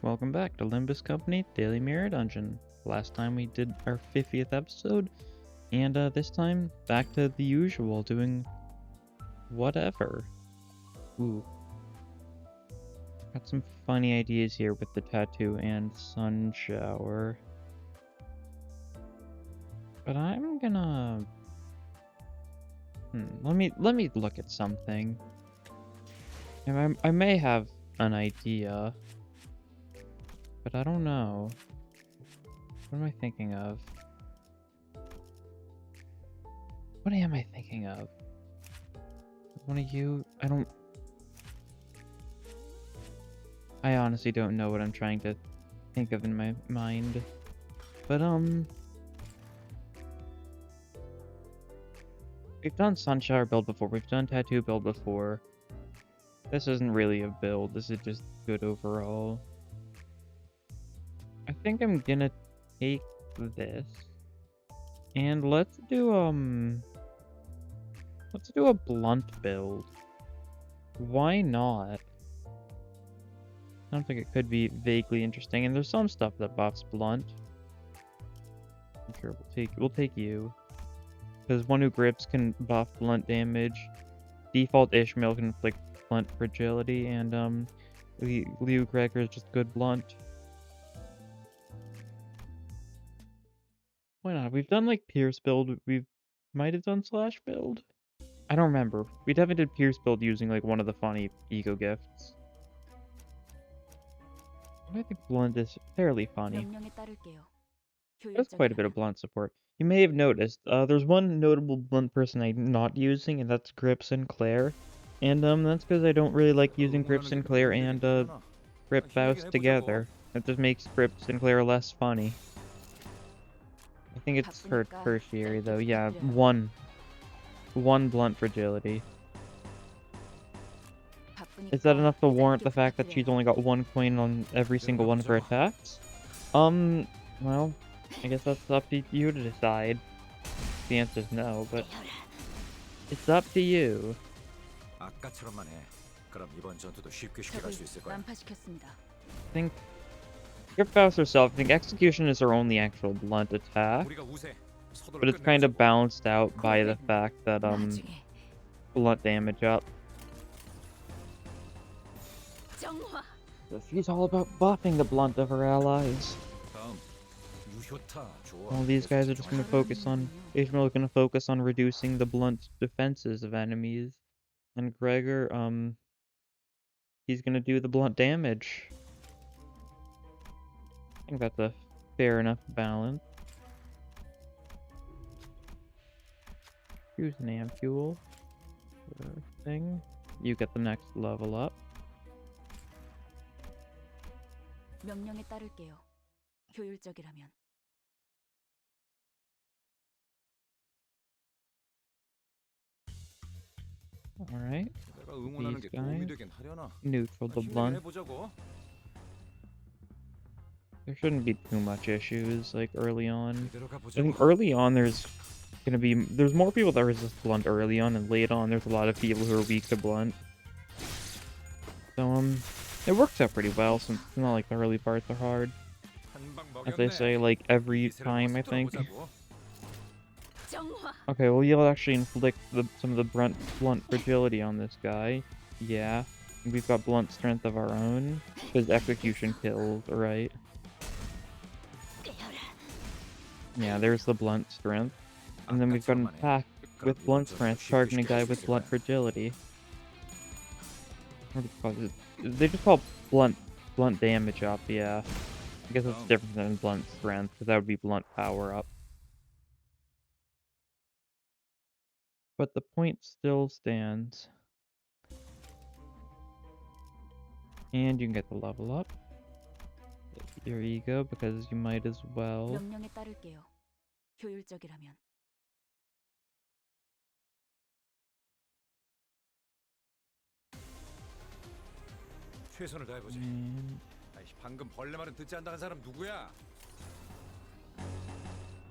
welcome back to Limbus Company Daily Mirror Dungeon. Last time we did our 50th episode, and this time back to the usual, doing whatever. Ooh. Got some funny ideas here with the tattoo and sun shower. But I'm gonna... let me look at something. And I may have an idea, but I don't know. What am I thinking of? What am I thinking of? One of you? I honestly don't know what I'm trying to think of in my mind. But, we've done sun shower build before. We've done tattoo build before. This isn't really a build. This is just good overall. I think I'm gonna take this. And let's do a blunt build. Why not? I don't think it could be vaguely interesting, and there's some stuff that buffs blunt. Sure, we'll take you. Because one who grips can buff blunt damage. Default Ishmael can inflict blunt fragility, and Liu Gregor is just good blunt. Why not? We've done like Pierce build. We might have done slash build. I don't remember. We definitely did Pierce build using like one of the funny ego gifts. I think blunt is fairly funny. There's quite a bit of blunt support. You may have noticed, there's one notable blunt person I'm not using, and that's Grip Sinclair. And that's because I don't really like using Grip Sinclair and Grip Faust together. It just makes Grip Sinclair less funny. I think it's her tertiary though. Yeah, one blunt fragility. Is that enough to warrant the fact that she's only got one coin on every single one of her attacks? Well, I guess that's up to you to decide. The answer is no, but it's up to you. I think Grip Faust herself, I think Execution is her only actual blunt attack, but it's kind of balanced out by the fact that blunt damage up. So she's all about buffing the blunt of her allies. All these guys are just going to focus on... Ishmael is going to focus on reducing the blunt defenses of enemies. And Gregor, he's going to do the blunt damage. I think that's a fair enough balance. Choose an ampule. Thing. You get the next level up. Alright. These guys. Neutral the blunt. There shouldn't be too much issues, like, early on. I think early on there's more people that resist blunt early on, and late on there's a lot of people who are weak to blunt. So, it works out pretty well, since it's not like the early parts are hard. As they say, like, every time, I think. Okay, well, you'll actually inflict some of the blunt fragility on this guy. Yeah. We've got blunt strength of our own, because execution kills, right? Yeah, there's the blunt strength. And then we've got an attack with blunt strength, targeting a guy with blunt fragility. What do you call it? They just call blunt damage up, yeah. I guess it's different than blunt strength, because that would be blunt power up. But the point still stands. And you can get the level up. Your ego, because you might as well. I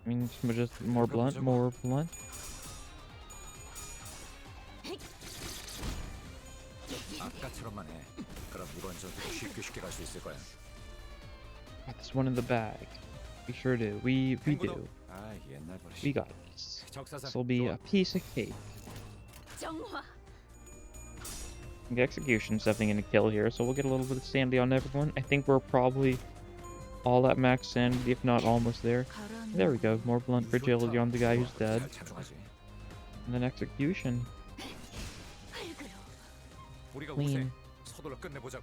mean, just more blunt. Got this one in the bag. We sure do. We do. We got this. This will be a piece of cake. The execution's definitely gonna kill here, so we'll get a little bit of sanity on everyone. I think we're probably all at max sanity, if not almost there. There we go. More blunt fragility on the guy who's dead. And then execution. Clean.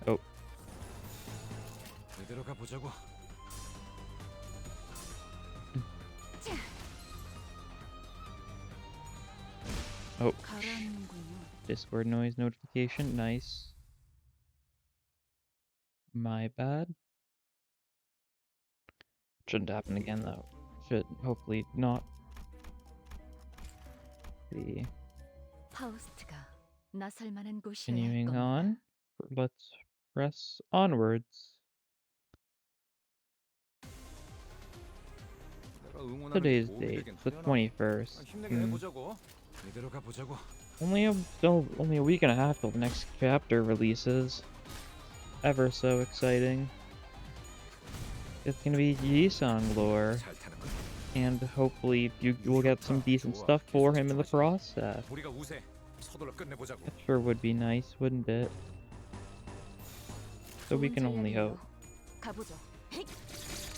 Oh. Oh. Discord noise notification. Nice. My bad. Shouldn't happen again, though. Should hopefully not. The continuing on. Let's press onwards. Today's date, the 21st. Only a week and a half till the next chapter releases. Ever so exciting. It's gonna be Yi-Sang lore, and hopefully you will get some decent stuff for him in the process. That sure would be nice, wouldn't it? So we can only hope.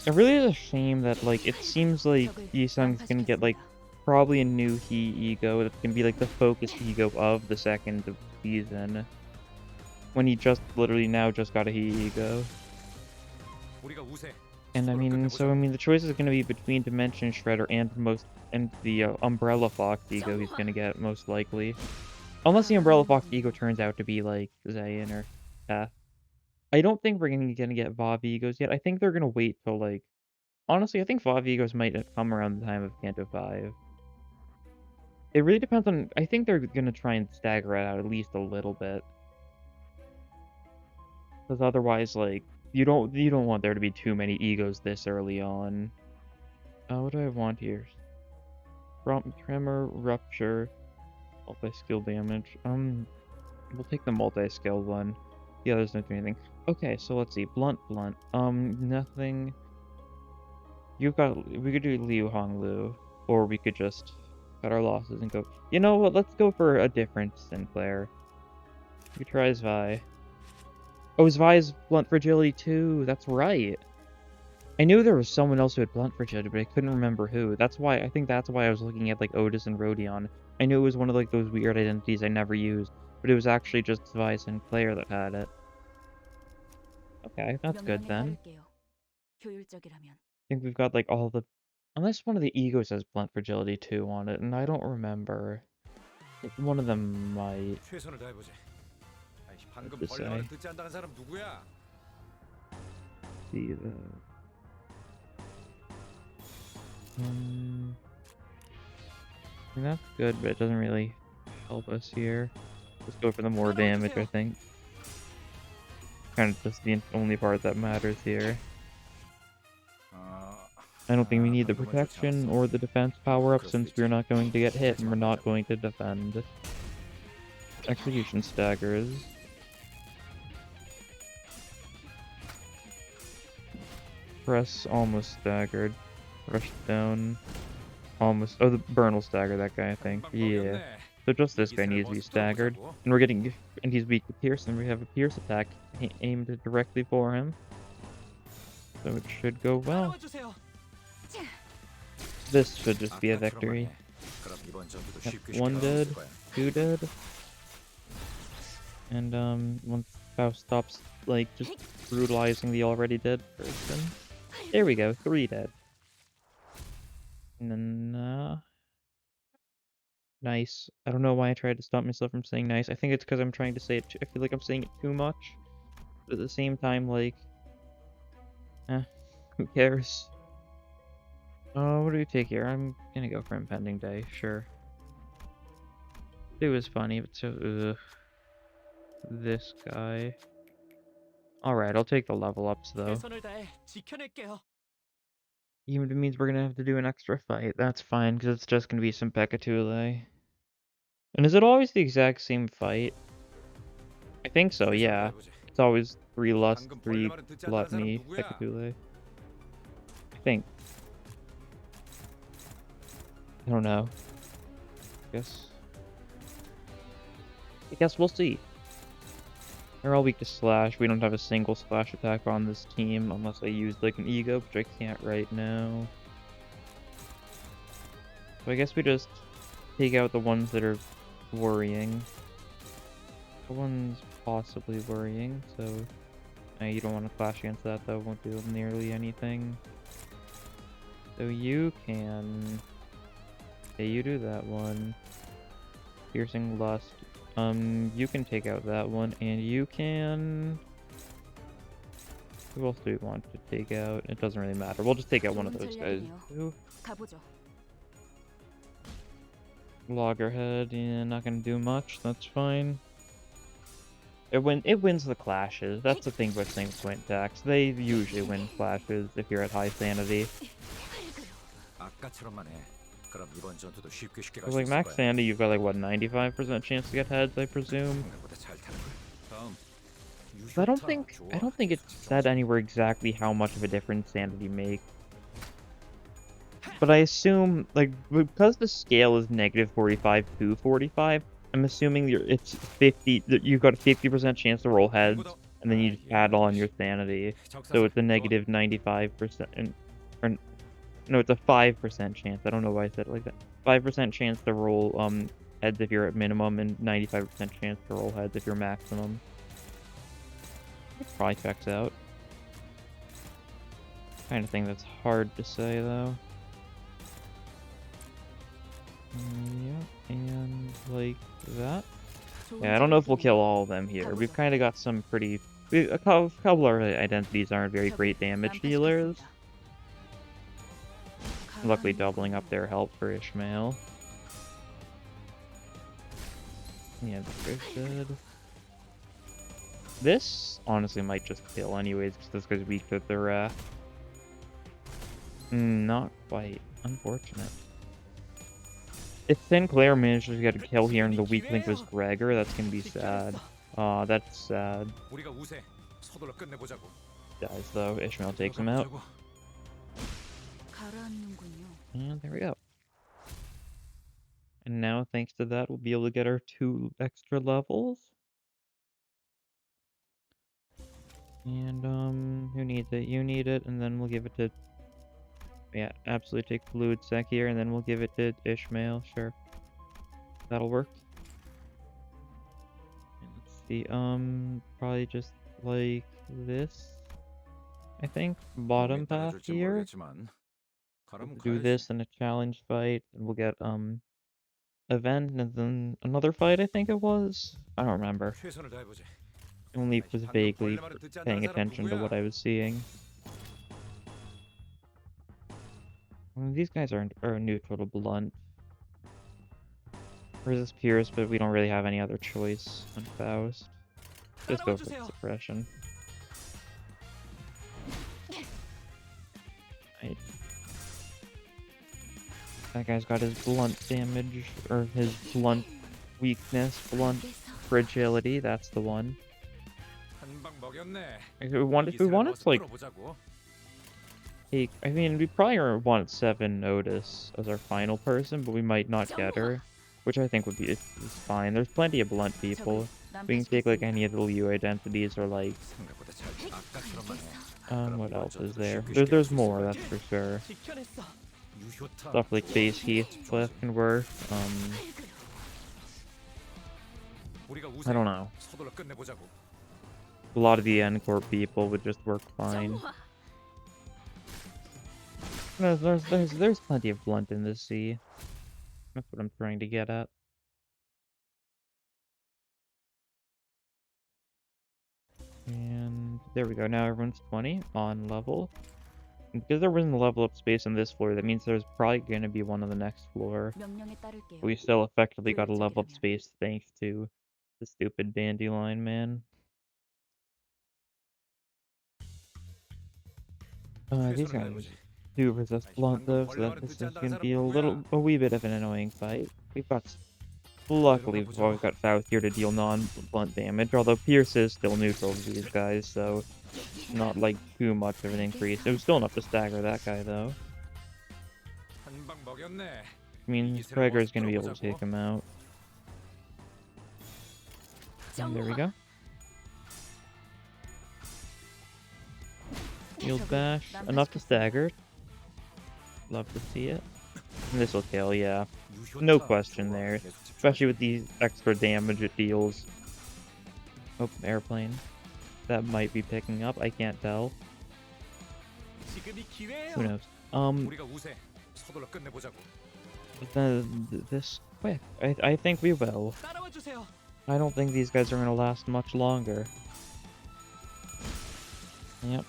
It really is a shame that, like, it seems like Yi-Sung's gonna get, like, probably a new He ego that's gonna be, like, the focused ego of the second season. When he just literally now just got a He ego. And I mean, the choice is gonna be between Dimension Shredder and the Umbrella Fox ego he's gonna get, most likely. Unless the Umbrella Fox ego turns out to be, like, Zayn or Teth. I don't think we're gonna get Vav egos yet. I think they're gonna wait till, like... Honestly, I think Vav egos might come around the time of Kanto 5. It really depends on... I think they're gonna try and stagger it out at least a little bit. Because otherwise, like, you don't want there to be too many egos this early on. What do I want here? Prompt Tremor, Rupture, multi-skill damage. We'll take the multi-skill one. The others don't do anything. Okay, so let's see. Blunt. Nothing. We could do Liu Honglu, or we could just cut our losses and go. You know what? Let's go for a different Sinclair. We could try Zvi. Oh, Zvi's Blunt Fragility too. That's right. I knew there was someone else who had Blunt Fragility, but I couldn't remember who. That's why I was looking at, like, Otis and Rodion. I knew it was one of, like, those weird identities I never used, but it was actually just Zvi Sinclair that had it. Okay, that's good then. I think we've got, like, all the... Unless one of the egos has Blunt Fragility too on it, and I don't remember. One of them might. What to say? See the... that's good, but it doesn't really help us here. Let's go for the more damage, I think. Kind of just the only part that matters here. I don't think we need the protection or the defense power-up since we're not going to get hit and we're not going to defend. Execution staggers. Press almost staggered. Rush down. Almost. Oh, the burn will stagger that guy, I think. Yeah. So just this guy needs to be staggered. And we're getting. And he's weak to Pierce, and we have a Pierce attack aimed directly for him. So it should go well. This should just be a victory. Yep, 1 dead, 2 dead. And once Faust stops, like, just brutalizing the already dead person. There we go, 3 dead. And then, nice. I don't know why I tried to stop myself from saying nice. I think it's because I'm trying to say it, I feel like I'm saying it too much. But at the same time, like, who cares? What do we take here? I'm gonna go for Impending Day, sure. It was funny, but so, this guy. Alright, I'll take the level ups, though. Even if it means we're gonna have to do an extra fight, that's fine, because it's just gonna be some Pekatule. And is it always the exact same fight? I think so, yeah. It's always 3 Lust, 3 Gluttony, Pekatule. think. I don't know. I guess we'll see. They're all weak to slash. We don't have a single slash attack on this team unless I use like an ego, which I can't right now. So I guess we just take out the ones that are worrying. The one's possibly worrying, so you don't want to clash against that though, won't do nearly anything. So you can... Okay, you do that one. Piercing Lust. You can take out that one, and you can... Who else do we want to take out? It doesn't really matter. We'll just take out one of those guys. Ooh. Loggerhead, yeah, not gonna do much. That's fine. It wins the clashes. That's the thing with single point attacks. They usually win clashes if you're at high sanity. With like max sanity, you've got like what, 95% chance to get heads, I presume. I don't think it's said anywhere exactly how much of a difference sanity makes. But I assume, like, because the scale is -45 to 45, I'm assuming it's 50. You've got a 50% chance to roll heads, and then you just add on your sanity. So it's a -95%, or no, it's a 5% chance. I don't know why I said it like that. 5% chance to roll heads if you're at minimum, and 95% chance to roll heads if you're maximum. It probably checks out. Kind of thing that's hard to say though. Yeah, and like that. Yeah, I don't know if we'll kill all of them here. We've kind of got some pretty... a couple of our identities aren't very great damage dealers. Luckily doubling up their health for Ishmael. Yeah, that's good. This, honestly, might just kill anyways, because this guy's weak to the wrath. Not quite. Unfortunate. If Sinclair manages to get a kill here and the weak link was Gregor, that's gonna be sad. Aw, that's sad. Dies though, Ishmael takes him out. And there we go. And now, thanks to that, we'll be able to get our 2 extra levels. And, who needs it? You need it, and then we'll give it to... Yeah, absolutely take Fluid Sec here, and then we'll give it to Ishmael, sure. That'll work. And let's see, probably just like this, I think. Bottom path here. Do this in a challenge fight, and we'll get, event, and then another fight, I think it was? I don't remember. Only was vaguely paying attention to what I was seeing. These guys are neutral to blunt. Resist Pierce, but we don't really have any other choice on Faust. Just go for the suppression. Right. That guy's got his blunt damage, or his blunt weakness, blunt fragility, that's the one. If we wanted to, like, I mean, we probably wanted 7 Notice as our final person, but we might not get her, which I think would be fine. There's plenty of blunt people. We can take like any of the Liu identities, or like, what else is there? There's more, that's for sure. Stuff like Base Heathcliff can work. I don't know. A lot of the Encore people would just work fine. There's plenty of blunt in this sea. That's what I'm trying to get at. And there we go. Now everyone's 20 on level. And because there wasn't a level up space on this floor, that means there's probably going to be one on the next floor. But we still effectively got a level up space thanks to the stupid dandelion man. These guys do resist blunt though, so this is going to be a wee bit of an annoying fight. Luckily, we've got Faust here to deal non-blunt damage, although Pierce is still neutral to these guys, so Not like too much of an increase. It was still enough to stagger that guy though. I mean, Gregor's gonna be able to take him out. And there we go. Shield bash. Enough to stagger. Love to see it. And this will kill, yeah. No question there. Especially with the extra damage it deals. Oh, airplane. That might be picking up. I can't tell. Who knows? This quick. I think we will. I don't think these guys are gonna last much longer. Yep.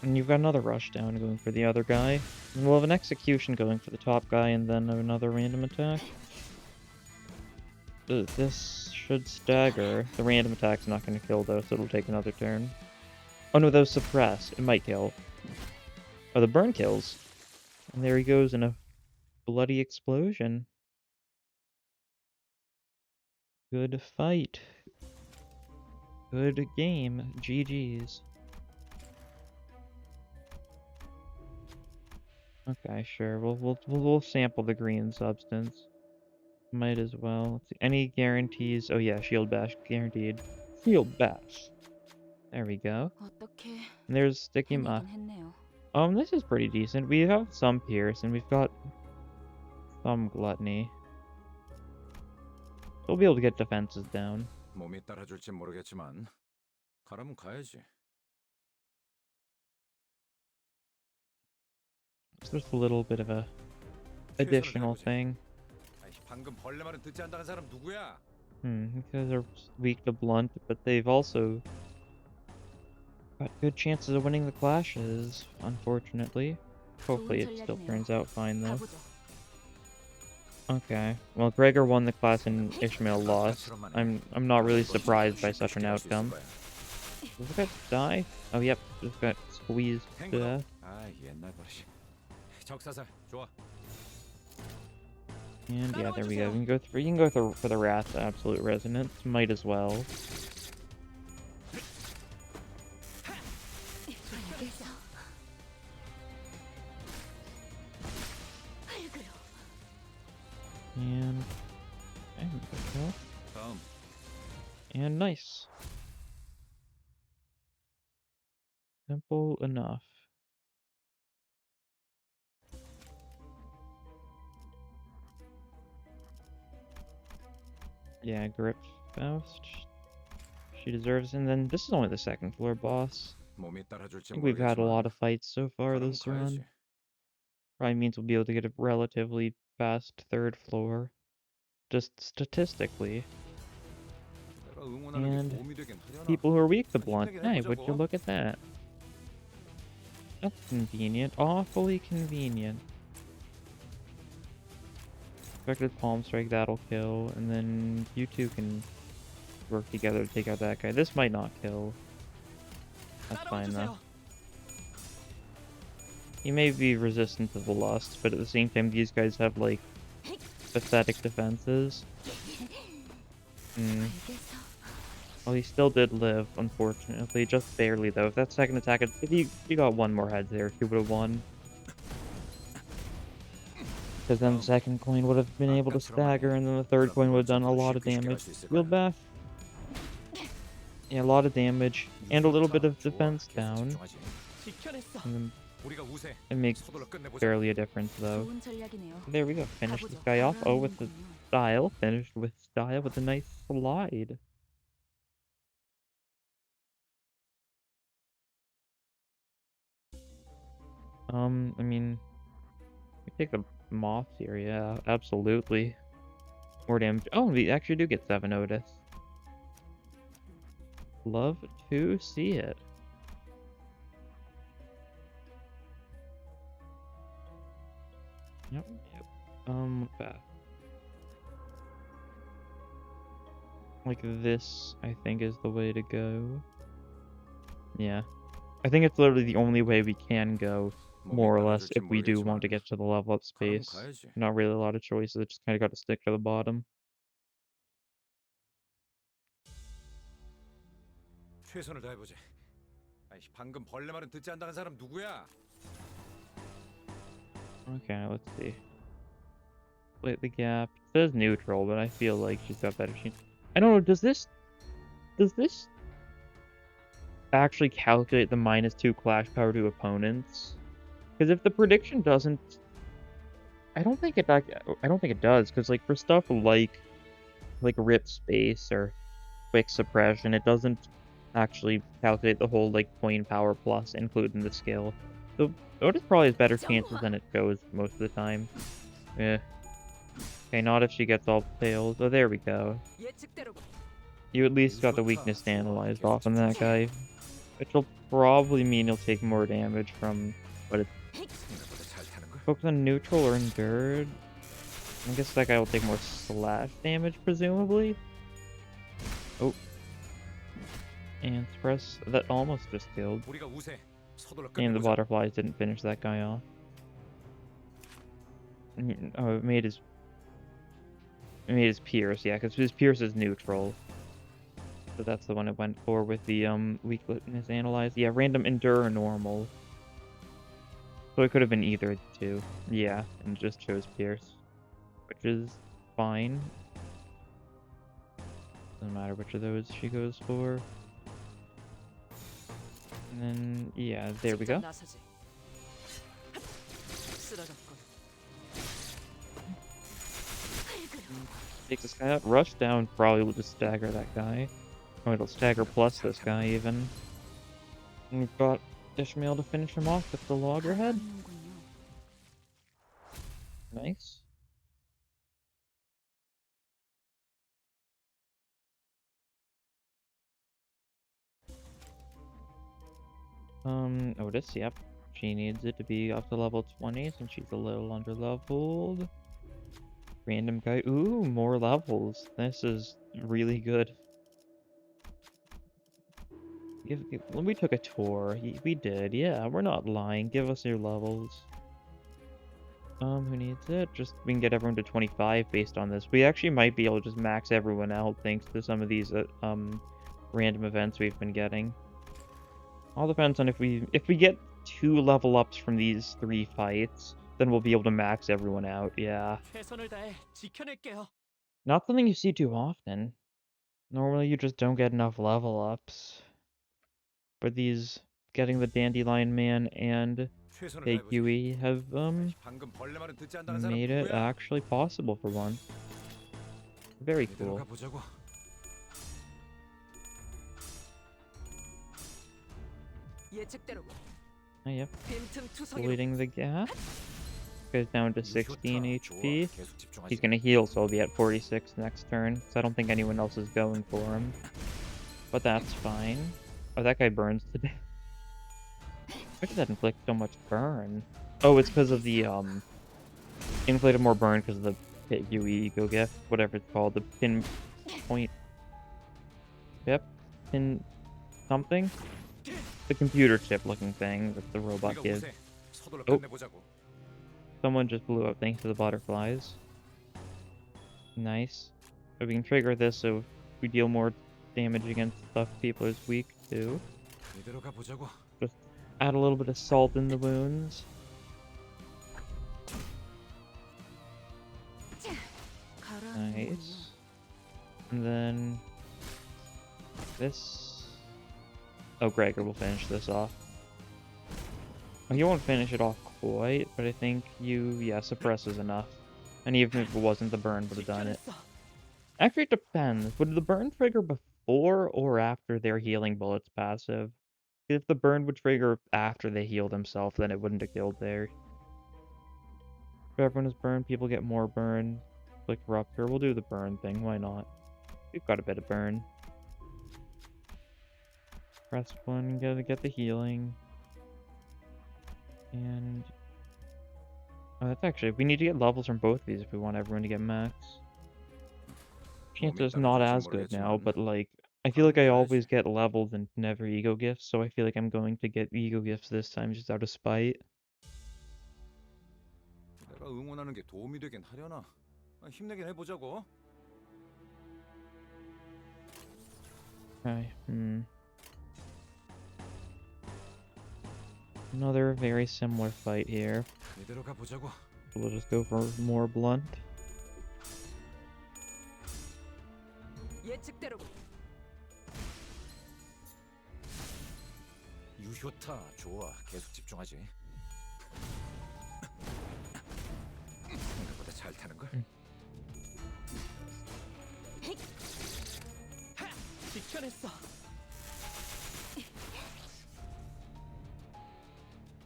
And you've got another rush down going for the other guy. And we'll have an execution going for the top guy and then another random attack. This should stagger. The random attack's not going to kill though, so it'll take another turn. Oh no, that was suppressed. It might kill. Oh, the burn kills. And there he goes in a bloody explosion. Good fight. Good game. GG's. Okay, sure. We'll sample the green substance. Might as well. Let's see. Any guarantees? Oh yeah, shield bash guaranteed. Shield bash. There we go. And there's sticky muff. This is pretty decent. We have some pierce and we've got some gluttony. We'll be able to get defenses down. It's just a little bit of a additional thing. These guys are weak to blunt, but they've also got good chances of winning the clashes, unfortunately. Hopefully it still turns out fine though. Okay. Well, Gregor won the class and Ishmael lost. I'm not really surprised by such an outcome. Does this guy die? Oh yep, just got squeezed to death. And yeah, there we go. You can go for the Wrath Absolute Resonance. Might as well. And nice. Simple enough. Yeah, Grip Faust. She deserves it. And then this is only the second floor boss. I think we've had a lot of fights so far this run. Probably means we'll be able to get a relatively fast third floor. Just statistically. And people who are weak to blunt. Hey, would you look at that? That's convenient. Awfully convenient. Expected Palm Strike, that'll kill. And then you two can work together to take out that guy. This might not kill. That's fine though. He may be resistant to the lust, but at the same time these guys have like pathetic defenses. Well, he still did live, unfortunately. Just barely, though. If that second attack, if he got one more head there, he would have won. Because then the second coin would have been able to stagger, and then the third coin would have done a lot of damage. Shield bash. Yeah, a lot of damage. And a little bit of defense down. And it makes barely a difference, though. There we go. Finish this guy off. Oh, with the style. Finished with style with a nice slide. I mean, we take the moths here, yeah, absolutely. More damage. Oh, we actually do get 7 Otis. Love to see it. Yep. Path. Like this, I think, is the way to go. Yeah. I think it's literally the only way we can go, more or less, if we do want to get to the level up space. Not really a lot of choices, just kind of got to stick to the bottom. 최선을 다해보지. 아이, 방금 벌레 말은 듣지 않다는 사람 누구야? Okay, let's see. Split the gap. It says neutral, but I feel like she's got better chance. I don't know, does this actually calculate the -2 clash power to opponents? Because if the prediction doesn't, I don't think it does. Because like for stuff like rip space or quick suppression, it doesn't actually calculate the whole like point power plus including the skill. So Otis probably has better chances than it shows most of the time. Yeah. Okay, not if she gets all tails. Oh, there we go. You at least got the weakness analyzed off on that guy, which will probably mean he'll take more damage from what it's focus on neutral or endured. I guess that guy will take more slash damage, presumably. Oh. And suppress that almost just killed. And the butterflies didn't finish that guy off. Oh, it made his pierce, yeah, because his pierce is neutral. So that's the one it went for with the weakness analyzed. Yeah, random endure or normal. So it could have been either of the two. Yeah, and just chose pierce, which is fine. Doesn't matter which of those she goes for. And then yeah, there we go. Take this guy out. Rush down probably will just stagger that guy. Oh, it'll stagger plus this guy even. And we've got Ishmael to finish him off with the loggerhead. Nice. Otis, yep. She needs it to be up to level 20 since she's a little under-leveled. Random guy. Ooh, more levels. This is really good. When we took a tour, we did. Yeah, we're not lying. Give us your levels. Who needs it? Just we can get everyone to 25 based on this. We actually might be able to just max everyone out thanks to some of these random events we've been getting. All depends on if we get 2 level ups from these 3 fights, then we'll be able to max everyone out. Yeah. Not something you see too often. Normally you just don't get enough level ups. But these getting the Dandelion Man and KQE have made it actually possible for once. Very cool. Oh, yep. Leading the gap. Goes down to 16 HP. He's gonna heal, so he'll be at 46 next turn. So I don't think anyone else is going for him. But that's fine. Oh, that guy burns to death. Why did that inflict so much burn? Oh, it's because of the, inflicted more burn because of the KQE Eco Gift, whatever it's called, the pinpoint. Yep. Pin something? The computer chip looking thing that the robot gives. Oh. Someone just blew up thanks to the butterflies. Nice. So we can trigger this so we deal more damage against stuff people is weak to. Just add a little bit of salt in the wounds. Nice. And then this. Oh, Gregor will finish this off. Well, he won't finish it off quite, but I think yeah, suppress is enough. And even if it wasn't, the burn would have done it. Actually, it depends. Would the burn trigger before or after their healing bullets passive? If the burn would trigger after they heal themselves, then it wouldn't have killed there. If everyone is burned, people get more burn. Click Rupture. We'll do the burn thing. Why not? We've got a bit of burn. Press 1, get the healing. And oh, that's actually, we need to get levels from both of these if we want everyone to get max. Chance is not as good now, but like, I feel like I always get levels and never ego gifts, so I feel like I'm going to get ego gifts this time just out of spite. Okay, Another very similar fight here. 이대로 가보자고. We'll just go for more blunt. 예측대로 유효타 좋아. 계속 집중하지. 생각보다 잘 타는 걸. 지켜냈어.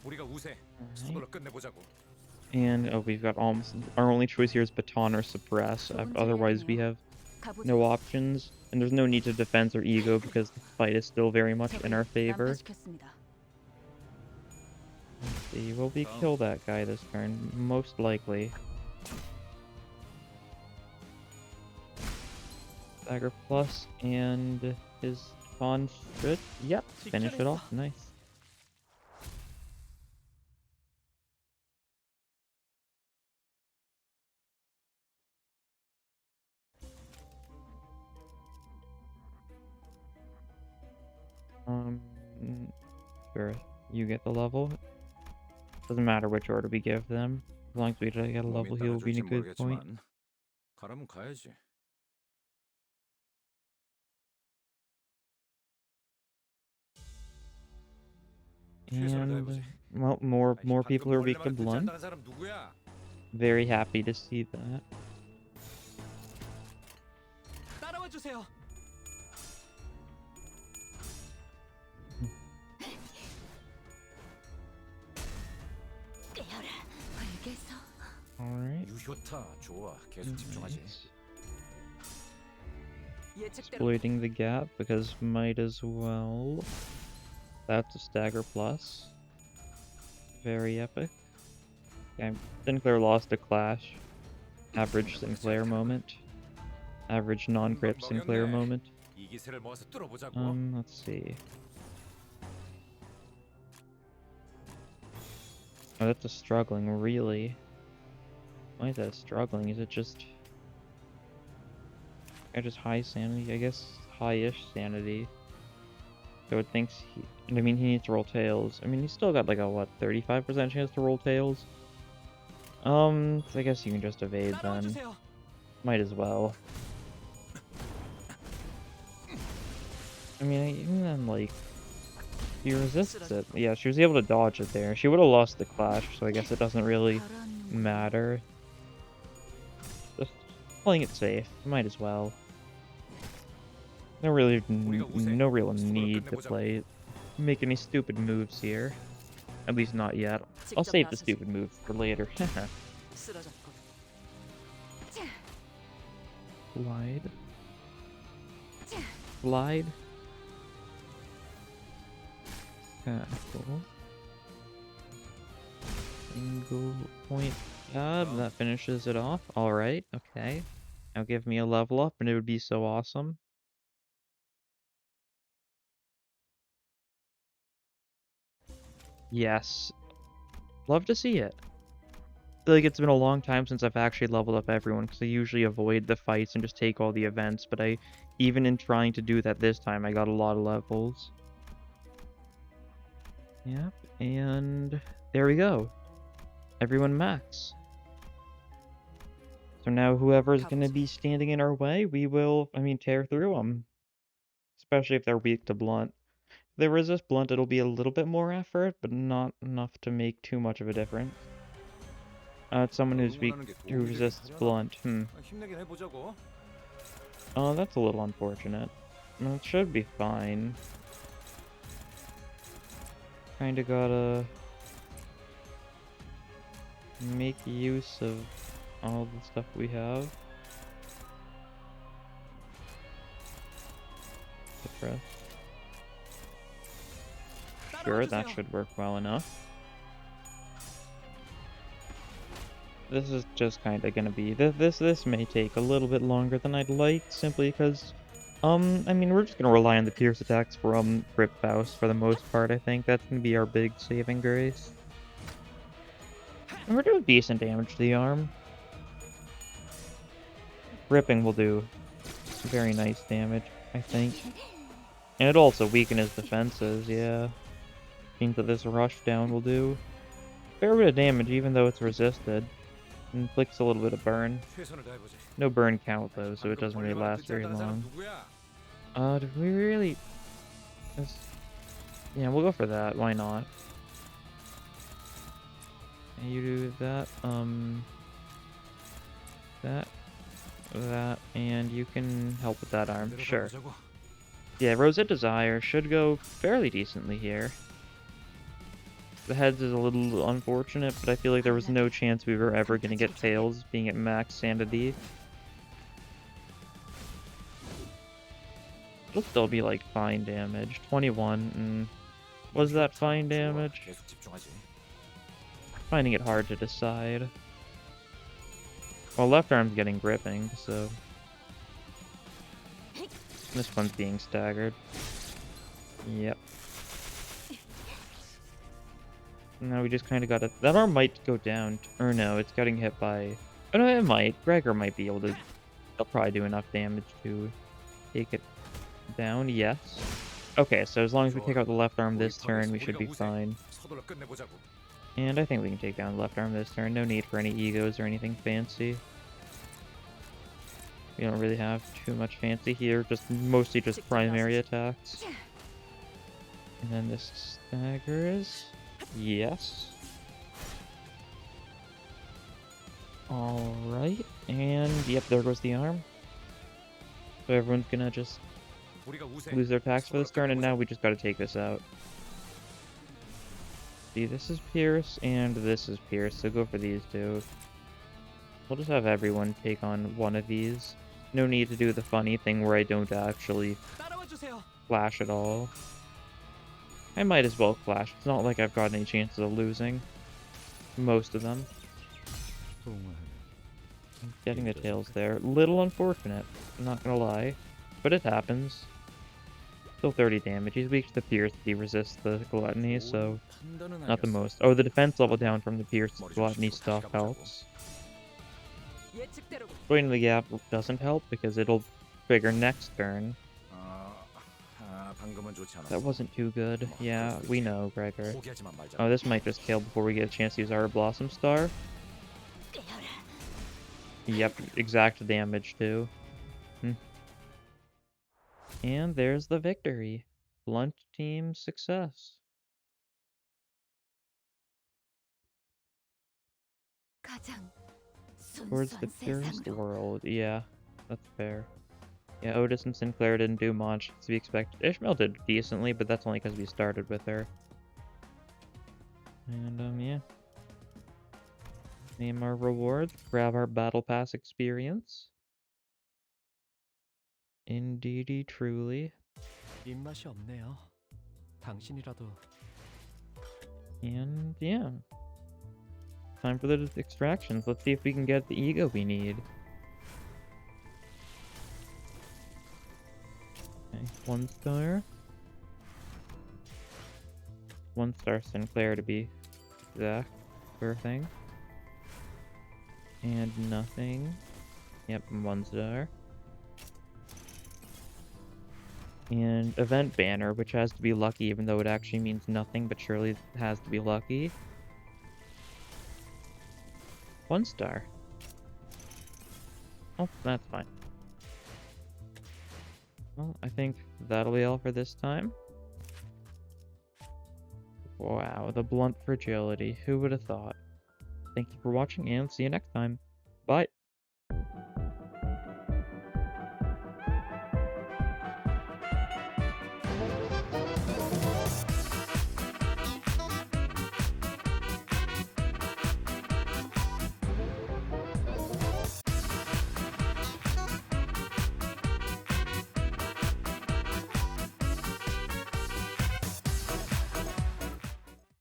우리가 우세. 서둘러 끝내보자고. And oh, we've got almost our only choice here is baton or suppress. Otherwise, we have no options, and there's no need to defense or ego because the fight is still very much in our favor. Let's see, will we kill that guy this turn? Most likely. Dagger plus, and his pawn should, yep, finish it off. Nice. Sure, you get the level. Doesn't matter which order we give them. As long as we get a level, he'll be in a good point. 가라면 가야지. And well, more people are weak to blunt. Very happy to see that. 따라와 주세요. Alright. 유효타 좋아. 계속 집중하지. Exploiting the gap because might as well. That's a stagger plus. Very epic. Okay, Sinclair lost a clash. Average Sinclair moment. Average non-grip Sinclair moment. Let's see. Oh, that's a struggling, really. Why is that struggling? Is it just... I just high sanity? I guess high-ish sanity. So it thinks he... I mean, he needs to roll tails. I mean, he's still got like a, what, 35% chance to roll tails? I guess you can just evade then. Might as well. I mean, even then, like... He resists it. Yeah, she was able to dodge it there. She would have lost the clash, so I guess it doesn't really matter. Just playing it safe. Might as well. No real need to make any stupid moves here. At least not yet. I'll save the stupid moves for later. Slide. Slide. Cool. Single point tab, that finishes it off. Alright, okay. Now give me a level up and it would be so awesome. Yes. Love to see it. I feel like it's been a long time since I've actually leveled up everyone, because I usually avoid the fights and just take all the events, but even in trying to do that this time, I got a lot of levels. Yep, and there we go. Everyone max. So now whoever's going to be standing in our way, we will, tear through them. Especially if they're weak to blunt. If they resist blunt, it'll be a little bit more effort, but not enough to make too much of a difference. It's someone who's weak, who resists blunt. Oh, that's a little unfortunate. Well, it should be fine. Kinda gotta make use of all the stuff we have. Suppress. Sure, that should work well enough. This is just kinda gonna be... This may take a little bit longer than I'd like, simply because... we're just gonna rely on the pierce attacks from Grip Faust for the most part, I think. That's gonna be our big saving grace. And we're doing decent damage to the arm. Ripping will do very nice damage, I think. And it'll also weaken his defenses, yeah. means that this rush down will do a fair bit of damage, even though it's resisted. Inflicts a little bit of burn. 최선을 다해보지. No burn count though, so it 방금 doesn't really 벌레 말은 last 듣지 very 않다는 사람 long. 누구야? Did we really? Yeah, we'll go for that. Why not? And you do that. That, and you can help with that arm. Sure. 내려가보자고. Yeah, Rosette Desire should go fairly decently here. The heads is a little unfortunate, but I feel like there was no chance we were ever going to get tails being at max sanity. It'll still be like fine damage. 21. Was that fine damage? 계속 집중하지. Finding it hard to decide. Well, left arm's getting gripping, so... This one's being staggered. Yep. Now we just kind of gotta... That arm might go down. Or no, it's getting hit by... Oh no, it might. Gregor might be able to... He'll probably do enough damage to take it down. Yes. Okay, so as long as we take out the left arm this turn, we should be fine. 서둘러 끝내보자고. And I think we can take down the left arm this turn. No need for any egos or anything fancy. We don't really have too much fancy here, just mostly just primary attacks. And then this staggers. Yes. Alright, and yep, there goes the arm. So everyone's gonna just 우리가 우세. lose their attacks for this turn, and now we just gotta take this out. See, this is Pierce, and this is Pierce, so go for these two. We'll just have everyone take on one of these. No need to do the funny thing where I don't actually 따라와 주세요. flash at all. I might as well flash. It's not like I've got any chances of losing. Most of them. Getting the tails there. Little unfortunate, I'm not gonna lie. But it happens. Still 30 damage. He's weak to the Pierce, he resists the Gluttony, so not the most. Oh, the defense level down from the Pierce Gluttony stuff helps. 예측대로 Joining the gap doesn't help because it'll trigger next turn. 방금은 좋지 않았어. That wasn't too good. Yeah, we know, Gregor. 포기하지만 말자. Oh, this might just kill before we get a chance to use our Blossom Star. Yep, exact damage too. And there's the victory. Blunt team success. Towards the purest world. Yeah, that's fair. Yeah, Otis and Sinclair didn't do much, as we expected. Ishmael did decently, but that's only because we started with her. And, yeah. Name our rewards. Grab our Battle Pass experience. Indeedy truly. 입맛이 없네요. 당신이라도 And, yeah. Time for the extractions. Let's see if we can get the ego we need. Okay, 1 star. 1 star Sinclair to be exact for a thing. And nothing. Yep, 1 star. And event banner, which has to be lucky even though it actually means nothing, but surely it has to be lucky. 1 star. Oh, that's fine. Well, I think that'll be all for this time. Wow, the blunt fragility. Who would have thought? Thank you for watching, and see you next time. Bye!